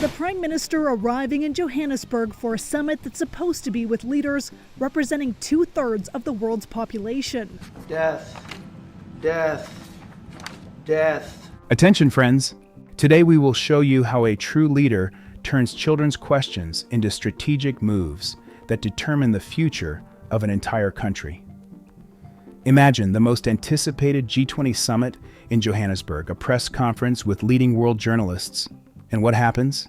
The Prime Minister arriving in Johannesburg for a summit that's supposed to be with leaders representing 2/3 of the world's population. Death, death, death. Attention, friends. Today we will show you how a true leader turns children's questions into strategic moves that determine the future of an entire country. Imagine the most anticipated G20 summit in Johannesburg, a press conference with leading world journalists. And what happens?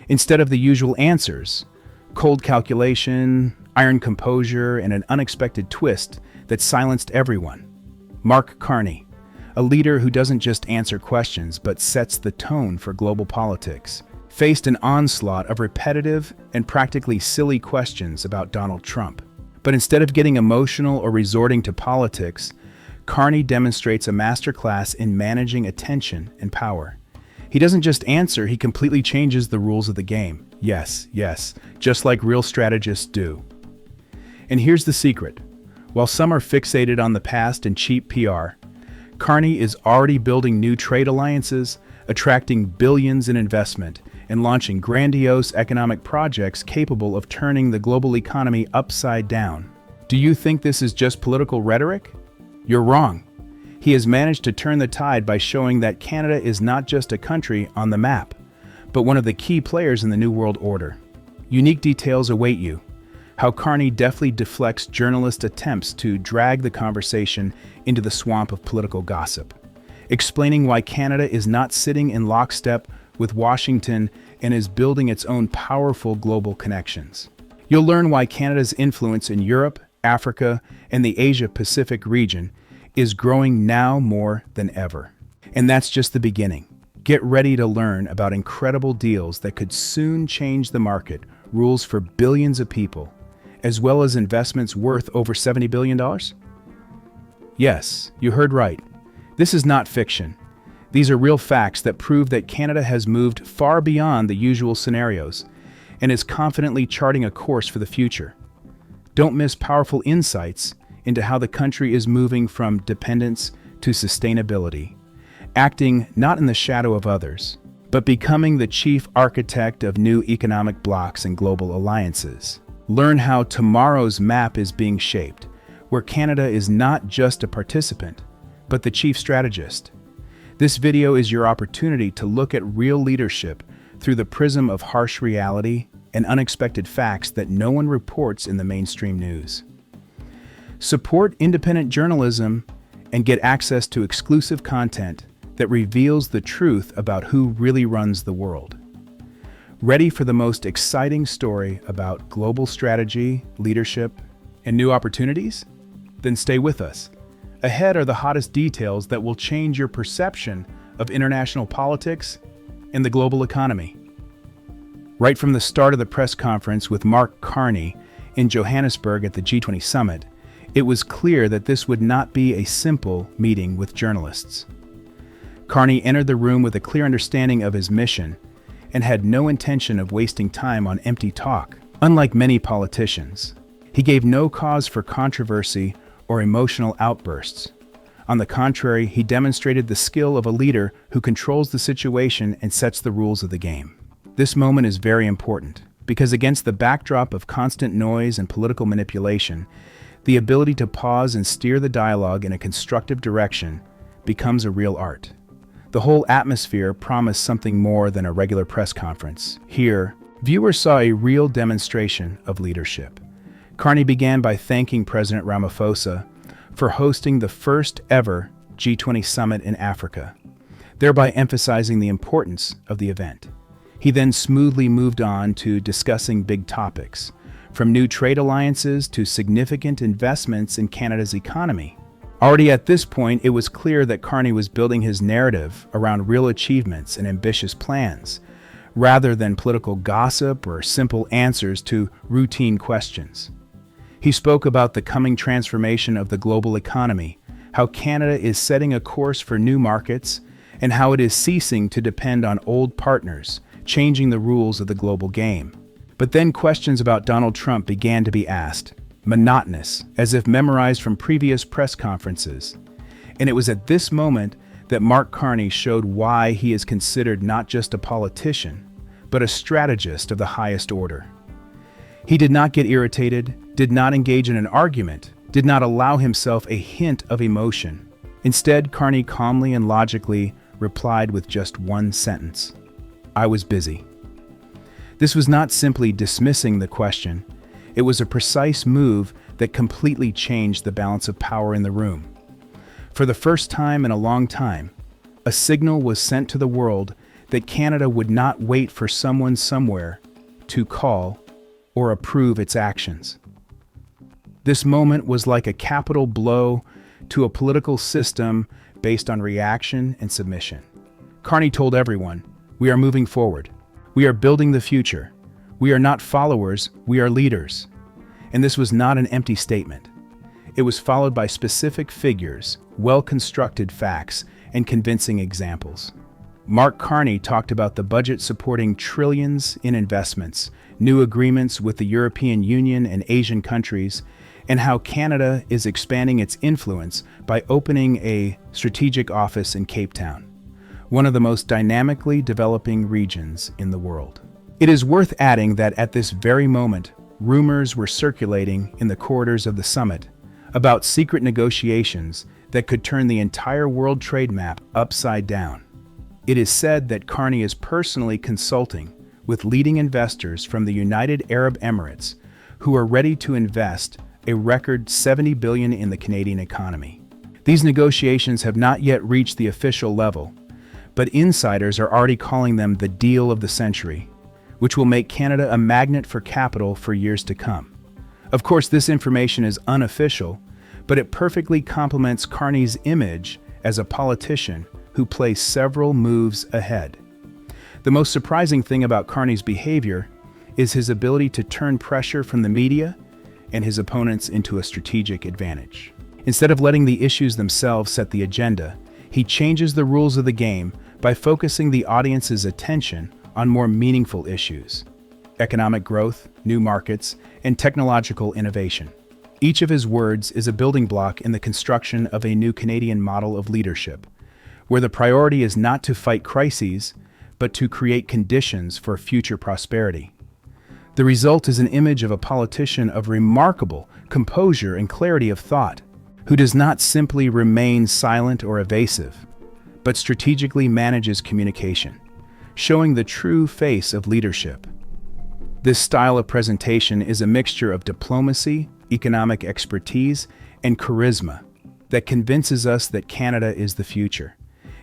Instead of the usual answers, cold calculation, iron composure, and an unexpected twist that silenced everyone. Mark Carney, a leader who doesn't just answer questions but sets the tone for global politics, faced an onslaught of repetitive and practically silly questions about Donald Trump. But instead of getting emotional or resorting to politics, Carney demonstrates a masterclass in managing attention and power. He doesn't just answer, he completely changes the rules of the game. Yes, just like real strategists do. And here's the secret. While some are fixated on the past and cheap PR, Carney is already building new trade alliances, attracting billions in investment, and launching grandiose economic projects capable of turning the global economy upside down. Do you think this is just political rhetoric? You're wrong. He has managed to turn the tide by showing that Canada is not just a country on the map, but one of the key players in the New World Order. Unique details await you. How Carney deftly deflects journalist attempts to drag the conversation into the swamp of political gossip. Explaining why Canada is not sitting in lockstep with Washington and is building its own powerful global connections. You'll learn why Canada's influence in Europe, Africa, and the Asia-Pacific region is growing now more than ever. And that's just the beginning. Get ready to learn about incredible deals that could soon change the market, rules for billions of people, as well as investments worth over $70 billion? Yes, you heard right. This is not fiction. These are real facts that prove that Canada has moved far beyond the usual scenarios and is confidently charting a course for the future. Don't miss powerful insights into how the country is moving from dependence to sustainability, acting not in the shadow of others, but becoming the chief architect of new economic blocks and global alliances. Learn how tomorrow's map is being shaped, where Canada is not just a participant, but the chief strategist. This video is your opportunity to look at real leadership through the prism of harsh reality and unexpected facts that no one reports in the mainstream news. Support independent journalism and get access to exclusive content that reveals the truth about who really runs the world. Ready for the most exciting story about global strategy, leadership, and new opportunities? Then stay with us. Ahead are the hottest details that will change your perception of international politics and the global economy. Right from the start of the press conference with Mark Carney in Johannesburg at the G20 summit, it was clear that this would not be a simple meeting with journalists. Carney entered the room with a clear understanding of his mission and had no intention of wasting time on empty talk. Unlike many politicians, he gave no cause for controversy or emotional outbursts. On the contrary, he demonstrated the skill of a leader who controls the situation and sets the rules of the game. This moment is very important because against the backdrop of constant noise and political manipulation, the ability to pause and steer the dialogue in a constructive direction becomes a real art. The whole atmosphere promised something more than a regular press conference. Here, viewers saw a real demonstration of leadership. Carney began by thanking President Ramaphosa for hosting the first ever G20 summit in Africa, thereby emphasizing the importance of the event. He then smoothly moved on to discussing big topics, from new trade alliances to significant investments in Canada's economy. Already at this point, it was clear that Carney was building his narrative around real achievements and ambitious plans, rather than political gossip or simple answers to routine questions. He spoke about the coming transformation of the global economy, how Canada is setting a course for new markets, and how it is ceasing to depend on old partners, changing the rules of the global game. But then questions about Donald Trump began to be asked, monotonous, as if memorized from previous press conferences. And it was at this moment that Mark Carney showed why he is considered not just a politician, but a strategist of the highest order. He did not get irritated, did not engage in an argument, did not allow himself a hint of emotion. Instead, Carney calmly and logically replied with just one sentence: "I was busy." This was not simply dismissing the question. It was a precise move that completely changed the balance of power in the room. For the first time in a long time, a signal was sent to the world that Canada would not wait for someone somewhere to call or approve its actions. This moment was like a capital blow to a political system based on reaction and submission. Carney told everyone, "We are moving forward. We are building the future. We are not followers, we are leaders." And this was not an empty statement. It was followed by specific figures, well-constructed facts, and convincing examples. Mark Carney talked about the budget supporting trillions in investments, new agreements with the European Union and Asian countries, and how Canada is expanding its influence by opening a strategic office in Cape Town, one of the most dynamically developing regions in the world. It is worth adding that at this very moment, rumors were circulating in the corridors of the summit about secret negotiations that could turn the entire world trade map upside down. It is said that Carney is personally consulting with leading investors from the United Arab Emirates who are ready to invest a record $70 billion in the Canadian economy. These negotiations have not yet reached the official level, but insiders are already calling them the deal of the century, which will make Canada a magnet for capital for years to come. Of course, this information is unofficial, but it perfectly complements Carney's image as a politician who plays several moves ahead. The most surprising thing about Carney's behavior is his ability to turn pressure from the media and his opponents into a strategic advantage. Instead of letting the issues themselves set the agenda, he changes the rules of the game by focusing the audience's attention on more meaningful issues: economic growth, new markets, and technological innovation. Each of his words is a building block in the construction of a new Canadian model of leadership, where the priority is not to fight crises, but to create conditions for future prosperity. The result is an image of a politician of remarkable composure and clarity of thought, who does not simply remain silent or evasive, but strategically manages communication, showing the true face of leadership. This style of presentation is a mixture of diplomacy, economic expertise, and charisma that convinces us that Canada is the future.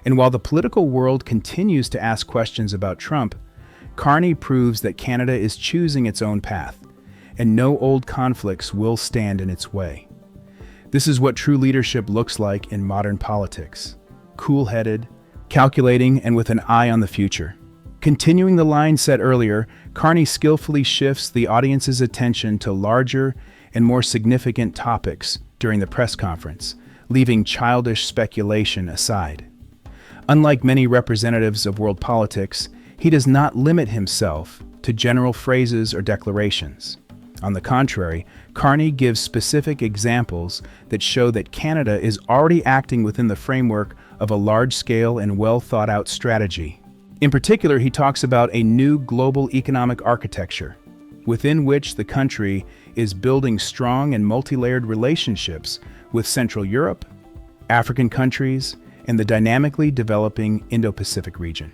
And while the political world continues to ask questions about Trump, Carney proves that Canada is choosing its own path, and no old conflicts will stand in its way. This is what true leadership looks like in modern politics: cool-headed, calculating, and with an eye on the future. Continuing the line set earlier, Carney skillfully shifts the audience's attention to larger and more significant topics during the press conference, leaving childish speculation aside. Unlike many representatives of world politics, he does not limit himself to general phrases or declarations. On the contrary, Carney gives specific examples that show that Canada is already acting within the framework of a large-scale and well-thought-out strategy. In particular, he talks about a new global economic architecture, within which the country is building strong and multi-layered relationships with Central Europe, African countries, and the dynamically developing Indo-Pacific region.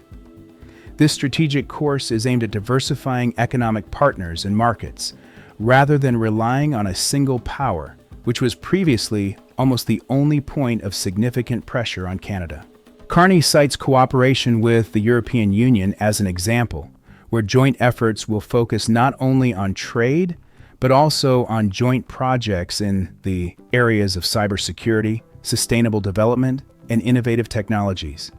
This strategic course is aimed at diversifying economic partners and markets, rather than relying on a single power, which was previously almost the only point of significant pressure on Canada. Carney cites cooperation with the European Union as an example, where joint efforts will focus not only on trade, but also on joint projects in the areas of cybersecurity, sustainable development, and innovative technologies.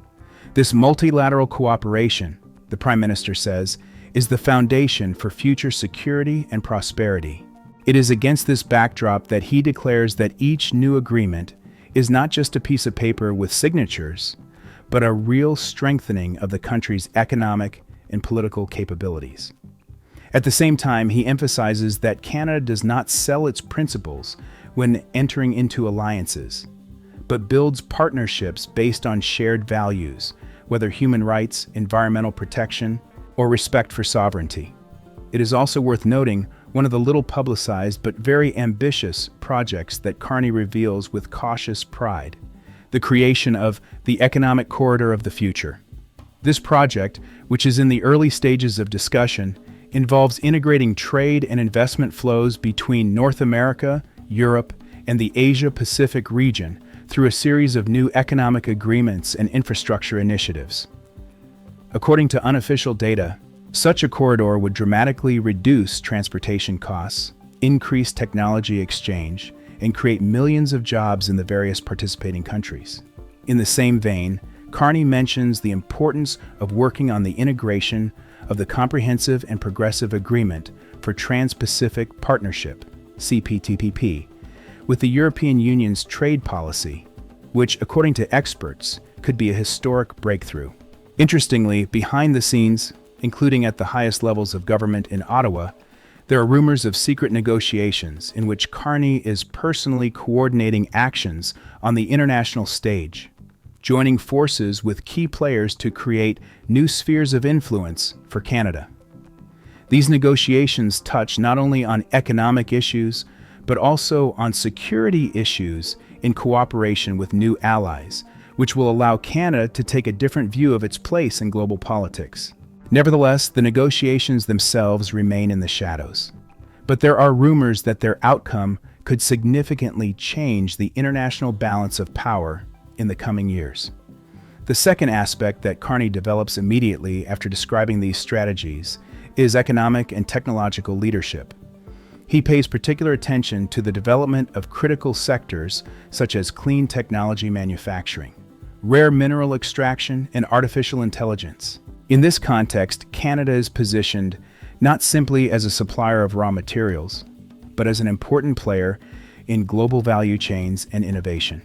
This multilateral cooperation, the Prime Minister says, is the foundation for future security and prosperity. It is against this backdrop that he declares that each new agreement is not just a piece of paper with signatures, but a real strengthening of the country's economic and political capabilities. At the same time, he emphasizes that Canada does not sell its principles when entering into alliances, but builds partnerships based on shared values, whether human rights, environmental protection, or respect for sovereignty. It is also worth noting one of the little publicized but very ambitious projects that Carney reveals with cautious pride: the creation of the Economic Corridor of the Future. This project, which is in the early stages of discussion, involves integrating trade and investment flows between North America, Europe, and the Asia-Pacific region through a series of new economic agreements and infrastructure initiatives. According to unofficial data, such a corridor would dramatically reduce transportation costs, increase technology exchange, and create millions of jobs in the various participating countries. In the same vein, Carney mentions the importance of working on the integration of the Comprehensive and Progressive Agreement for Trans-Pacific Partnership, CPTPP, with the European Union's trade policy, which, according to experts, could be a historic breakthrough. Interestingly, behind the scenes, including at the highest levels of government in Ottawa, there are rumors of secret negotiations in which Carney is personally coordinating actions on the international stage, joining forces with key players to create new spheres of influence for Canada. These negotiations touch not only on economic issues, but also on security issues in cooperation with new allies, which will allow Canada to take a different view of its place in global politics. Nevertheless, the negotiations themselves remain in the shadows. But there are rumors that their outcome could significantly change the international balance of power in the coming years. The second aspect that Carney develops immediately after describing these strategies is economic and technological leadership. He pays particular attention to the development of critical sectors such as clean technology manufacturing, rare mineral extraction, and artificial intelligence. In this context, Canada is positioned not simply as a supplier of raw materials, but as an important player in global value chains and innovation.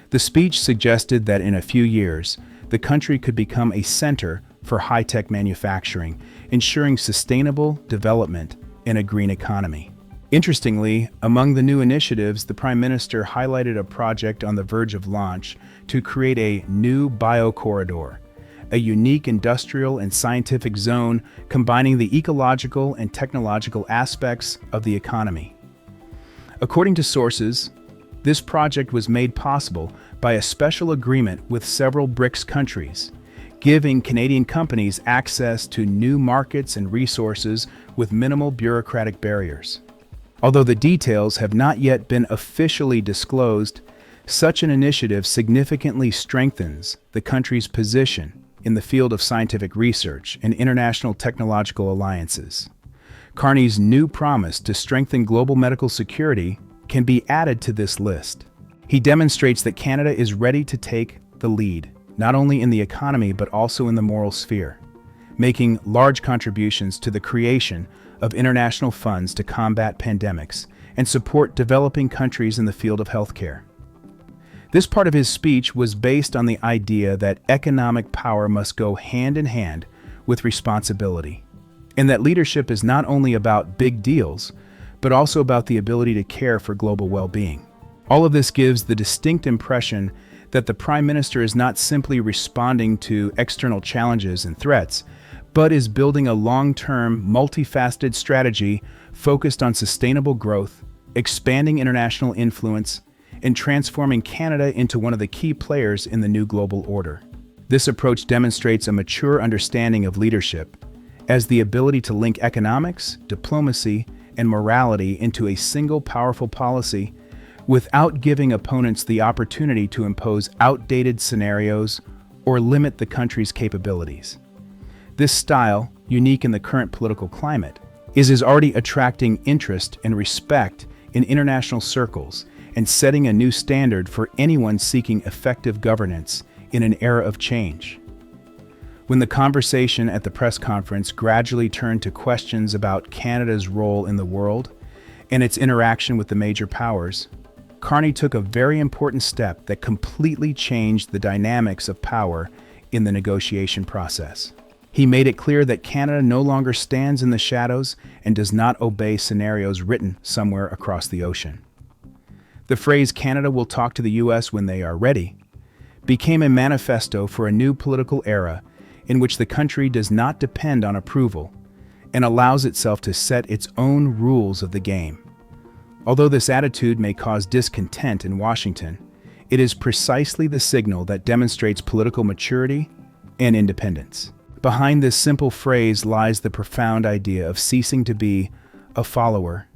The speech suggested that in a few years, the country could become a center for high-tech manufacturing, ensuring sustainable development in a green economy. Interestingly, among the new initiatives, the Prime Minister highlighted a project on the verge of launch to create a new biocorridor, a unique industrial and scientific zone combining the ecological and technological aspects of the economy. According to sources, this project was made possible by a special agreement with several BRICS countries, giving Canadian companies access to new markets and resources with minimal bureaucratic barriers. Although the details have not yet been officially disclosed, such an initiative significantly strengthens the country's position in the field of scientific research and international technological alliances. Carney's new promise to strengthen global medical security can be added to this list. He demonstrates that Canada is ready to take the lead, not only in the economy but also in the moral sphere, making large contributions to the creation of international funds to combat pandemics and support developing countries in the field of healthcare. This part of his speech was based on the idea that economic power must go hand in hand with responsibility, and that leadership is not only about big deals, but also about the ability to care for global well-being. All of this gives the distinct impression that the Prime Minister is not simply responding to external challenges and threats, but is building a long-term, multifaceted strategy focused on sustainable growth, expanding international influence, and transforming Canada into one of the key players in the new global order. This approach demonstrates a mature understanding of leadership as the ability to link economics, diplomacy, and morality into a single powerful policy without giving opponents the opportunity to impose outdated scenarios or limit the country's capabilities. This style, unique in the current political climate, is already attracting interest and respect in international circles and setting a new standard for anyone seeking effective governance in an era of change. When the conversation at the press conference gradually turned to questions about Canada's role in the world and its interaction with the major powers, Carney took a very important step that completely changed the dynamics of power in the negotiation process. He made it clear that Canada no longer stands in the shadows and does not obey scenarios written somewhere across the ocean. The phrase "Canada will talk to the U.S. when they are ready" became a manifesto for a new political era in which the country does not depend on approval and allows itself to set its own rules of the game. Although this attitude may cause discontent in Washington, it is precisely the signal that demonstrates political maturity and independence. Behind this simple phrase lies the profound idea of ceasing to be a follower